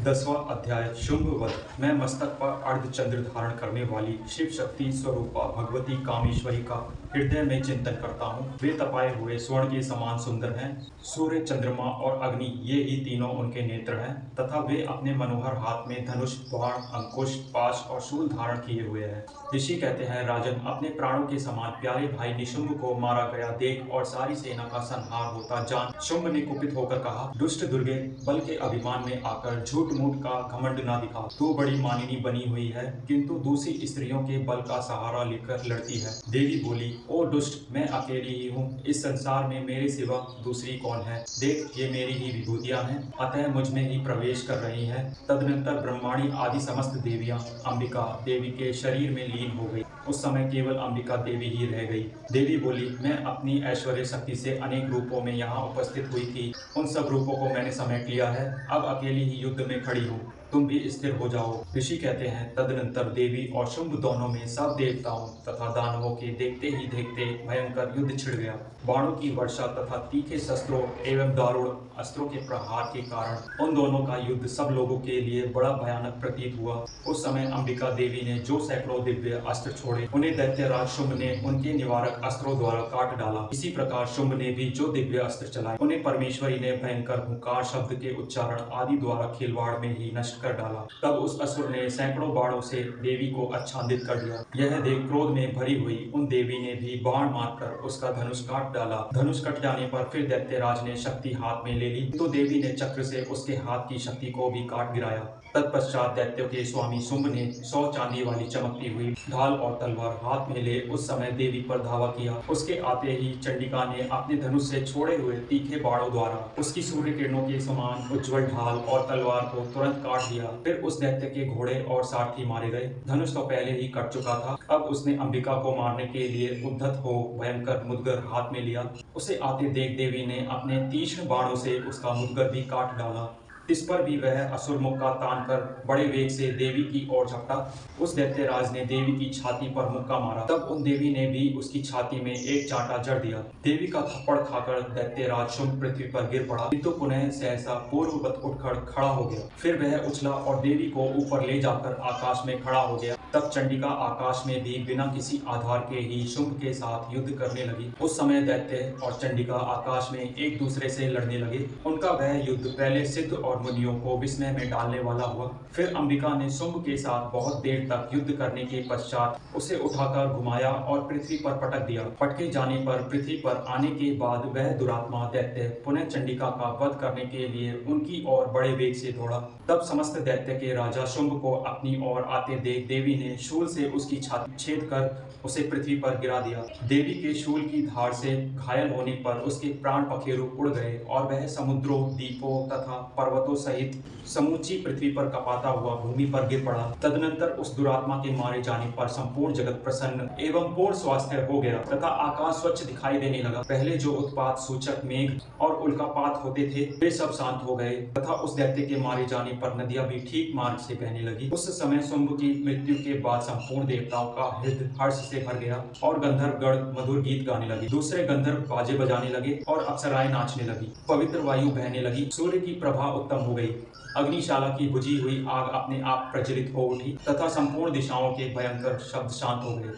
10वां अध्याय शुंभ वध। मैं मस्तक पर अर्धचंद्र धारण करने वाली शिव शक्ति स्वरूपा भगवती कामेश्वरी का हृदय में चिंतन करता हूँ। वे तपाए हुए स्वर्ण के समान सुंदर हैं। सूर्य, चंद्रमा और अग्नि ये ही तीनों उनके नेत्र हैं तथा वे अपने मनोहर हाथ में धनुष, बाण, अंकुश, पाश और शूल धारण किए हुए हैं। ऋषि कहते हैं, राजन, अपने प्राणों के समान प्यारे भाई निशुंभ को मारा गया देख और सारी सेना का संहार होता जान शुंभ ने कुपित होकर कहा, दुष्ट दुर्गे, बल के अभिमान में आकर झूठ मूठ का घमंड ना दिखा। तू बड़ी मानिनी बनी हुई है, किंतु दूसरी स्त्रियों के बल का सहारा लेकर लड़ती है। देवी बोली, ओ दुष्ट, मैं अकेली ही हूँ। इस संसार में मेरे सिवा दूसरी कौन है? देख, ये मेरी ही विभूतियां हैं, अतः मुझ में ही प्रवेश कर रही हैं। तदनंतर ब्रह्माणी आदि समस्त देवियां अंबिका देवी के शरीर में लीन हो गई। उस समय केवल अंबिका देवी ही रह गई। देवी बोली, मैं अपनी ऐश्वर्य शक्ति से अनेक रूपों में यहाँ उपस्थित हुई थी। उन सब रूपों को मैंने समेट लिया है। अब अकेली ही युद्ध में खड़ी हूँ। तुम भी स्थिर हो जाओ। ऋषि कहते हैं, तदनंतर देवी और शुंभ दोनों में सब देवताओं तथा दानवों के देखते ही देखते भयंकर युद्ध छिड़ गया। बाणों की वर्षा तथा तीखे शस्त्रों एवं दारुण अस्त्रों के प्रहार के कारण उन दोनों का युद्ध सब लोगों के लिए बड़ा भयानक प्रतीत हुआ। उस समय अंबिका देवी ने जो सैकड़ों दिव्य अस्त्र छोड़े, उन्हें दैत्यराज शुंभ ने उनके निवारक अस्त्रों द्वारा काट डाला। इसी प्रकार शुंभ ने भी जो दिव्य अस्त्र चलाए, उन्हें परमेश्वरी ने भयंकर हुंकार शब्द के उच्चारण आदि द्वारा खिलवाड़ में ही नष्ट कर डाला। तब उस असुर ने सैकड़ों बाणों से देवी को आच्छादित कर दिया। यह देख क्रोध में भरी हुई उन देवी ने भी बाण मारकर उसका धनुष काट डाला। धनुष कट जाने पर फिर दैत्यराज ने शक्ति हाथ में ले ली, तो देवी ने चक्र से उसके हाथ की शक्ति को भी काट गिराया। तत्पश्चात दैत्यों के स्वामी शुंभ ने 100 चांदी वाली चमकती हुई ढाल और तलवार हाथ में ले उस समय देवी पर धावा किया। उसके आते ही चंडिका ने अपने धनुष से छोड़े हुए तीखे बाणों द्वारा उसकी सूर्य किरणों के समान उज्जवल ढाल और तलवार को तुरंत काट दिया। फिर उस दैत्य के घोड़े और सारथी मारे गए। धनुष तो पहले ही कट चुका था। अब उसने अंबिका को मारने के लिए उद्धत हो भयंकर मुदगर हाथ में लिया। उसे आते देख देवी ने अपने तीक्ष्ण बाणों से उसका मुदगर भी काट डाला। इस पर भी वह असुर मुक्का तान कर बड़े वेग से देवी की ओर झपटा। उस दैत्यराज ने देवी की छाती पर मुक्का मारा। तब उन देवी ने भी उसकी छाती में एक चांटा जड़ दिया। देवी का थप्पड़ खाकर दैत्यराज शुंभ पृथ्वी पर गिर पड़ा, किंतु पुनः सहसा पूर्ववत उठकर खड़ा हो गया। फिर वह उछला और देवी को ऊपर ले जाकर आकाश में खड़ा हो गया। तब चंडिका आकाश में भी बिना किसी आधार के ही शुंभ के साथ युद्ध करने लगी। उस समय दैत्य और चंडिका आकाश में एक दूसरे से लड़ने लगे। उनका वह युद्ध पहले सिद्ध और मुनियों को विस्मय में डालने वाला हुआ। फिर अंबिका ने शुंभ के साथ बहुत देर तक युद्ध करने के पश्चात उसे उठाकर घुमाया और पृथ्वी पर पटक दिया। पटके जाने पर पृथ्वी पर आने के बाद वह दुरात्मा दैत्य पुनः चंडिका का वध करने के लिए उनकी ओर बड़े वेग से दौड़ा। तब समस्त दैत्य के राजा शुंभ को अपनी ओर आते देख देवी ने शूल से उसकी छाती छेद कर उसे पृथ्वी पर गिरा दिया। देवी के शूल की धार से घायल होने पर उसके प्राण पखेरु उड़ गए और वह समुद्रों, द्वीपों तथा पर्वतों सहित समूची पृथ्वी पर कपाता हुआ भूमि पर गिर पड़ा। तदनंतर उस दुरात्मा के मारे जाने पर संपूर्ण जगत प्रसन्न एवं पूर्ण स्वास्थ्य हो गया तथा आकाश स्वच्छ दिखाई देने लगा। पहले जो उत्पात सूचक मेघ और उल्कापात होते थे, वे सब शांत हो गए तथा उस दैत्य के मारे जाने पर नदियां भी ठीक मार्ग से बहने लगी। उस समय शुंभ की मृत्यु के बाद संपूर्ण देवताओं का हृदय हर्ष से भर गया और गंधर्वगण मधुर गीत गाने लगे। दूसरे गंधर्व बाजे बजाने लगे और अप्सराएं नाचने लगी। पवित्र वायु बहने लगी। सूर्य की प्रभा उत्तम हो गई। अग्निशाला की बुझी हुई आग अपने आप प्रज्वलित हो उठी तथा संपूर्ण दिशाओं के भयंकर शब्द शांत हो गए।